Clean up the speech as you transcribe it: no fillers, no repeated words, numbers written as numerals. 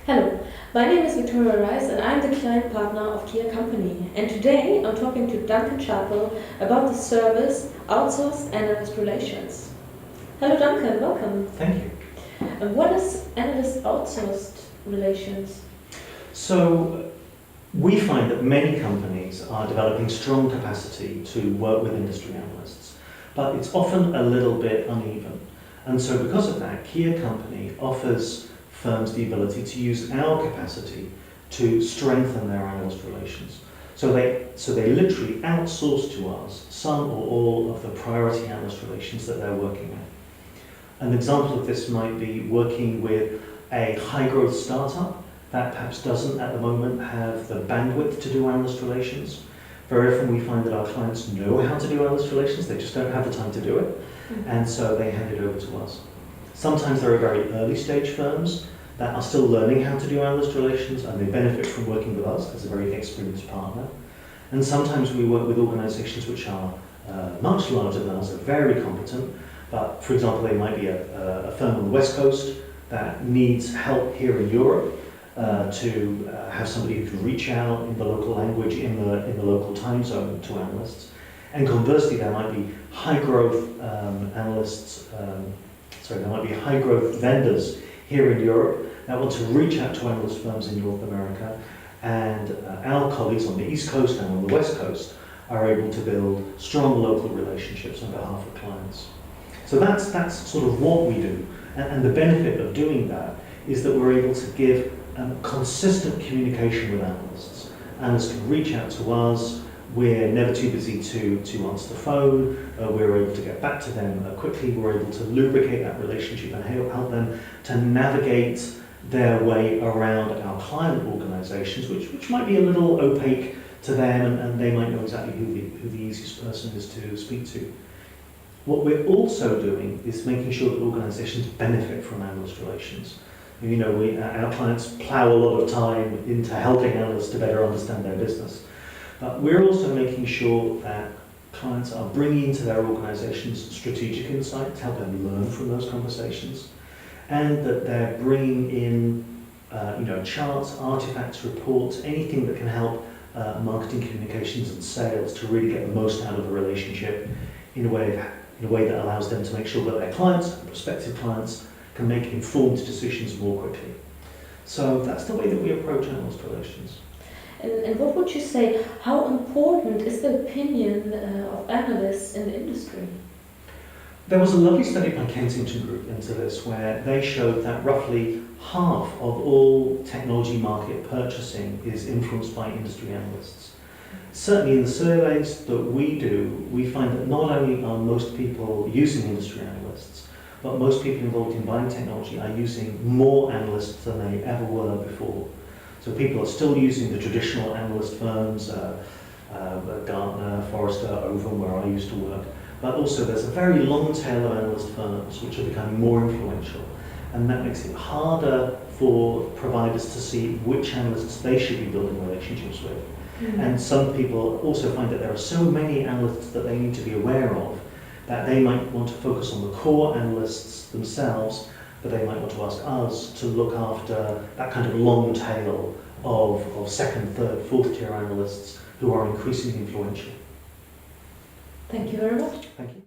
Hello, my name is Victoria Rice and I'm the client partner of Kia Company. And today I'm talking to Duncan Chappell about the service Outsourced Analyst Relations. Hello Duncan, welcome. Thank you. And what is Analyst Outsourced Relations? So we find that many companies are developing strong capacity to work with industry analysts, but it's often a little bit uneven. And so because of that, Kia Company offers firms the ability to use our capacity to strengthen their analyst relations. So they literally outsource to us some or all of the priority analyst relations that they're working on. An example of this might be working with a high-growth startup that perhaps doesn't at the moment have the bandwidth to do analyst relations. Very often we find that our clients know how to do analyst relations, they just don't have the time to do it, and so they hand it over to us. Sometimes there are very early stage firms that are still learning how to do analyst relations and they benefit from working with us as a very experienced partner. And sometimes we work with organizations which are much larger than us, are very competent, but for example they might be a firm on the West Coast that needs help here in Europe to have somebody who can reach out in the local language, in the local time zone to analysts. And conversely there might be high growth there might be high growth vendors here in Europe that want to reach out to analyst firms in North America, and our colleagues on the East Coast and on the West Coast are able to build strong local relationships on behalf of clients. So that's sort of what we do, and the benefit of doing that is that we're able to give consistent communication with analysts. Analysts can reach out to us. We're never too busy to answer the phone. We're able to get back to them quickly. We're able to lubricate that relationship and help them to navigate their way around our client organizations, which might be a little opaque to them, and they might know exactly who the easiest person is to speak to. What we're also doing is making sure that organizations benefit from analyst relations. You know, our clients plow a lot of time into helping analysts to better understand their business. But we're also making sure that clients are bringing into their organizations strategic insight to help them learn from those conversations, and that they're bringing in charts, artifacts, reports, anything that can help marketing, communications and sales to really get the most out of a relationship in a way that allows them to make sure that their clients, prospective clients, can make informed decisions more quickly. So that's the way that we approach analyst relations. And what would you say, how important is the opinion of analysts in the industry? There was a lovely study by Kensington Group into this where they showed that roughly half of all technology market purchasing is influenced by industry analysts. Certainly in the surveys that we do, we find that not only are most people using industry analysts, but most people involved in buying technology are using more analysts than they ever were before. So people are still using the traditional analyst firms, Gartner, Forrester, Ovum, where I used to work, but also there's a very long tail of analyst firms which are becoming more influential, and that makes it harder for providers to see which analysts they should be building relationships with. Mm-hmm. And some people also find that there are so many analysts that they need to be aware of that they might want to focus on the core analysts themselves, but they might want to ask us to look after that kind of long tail of second, third, fourth tier analysts who are increasingly influential. Thank you very much. Thank you.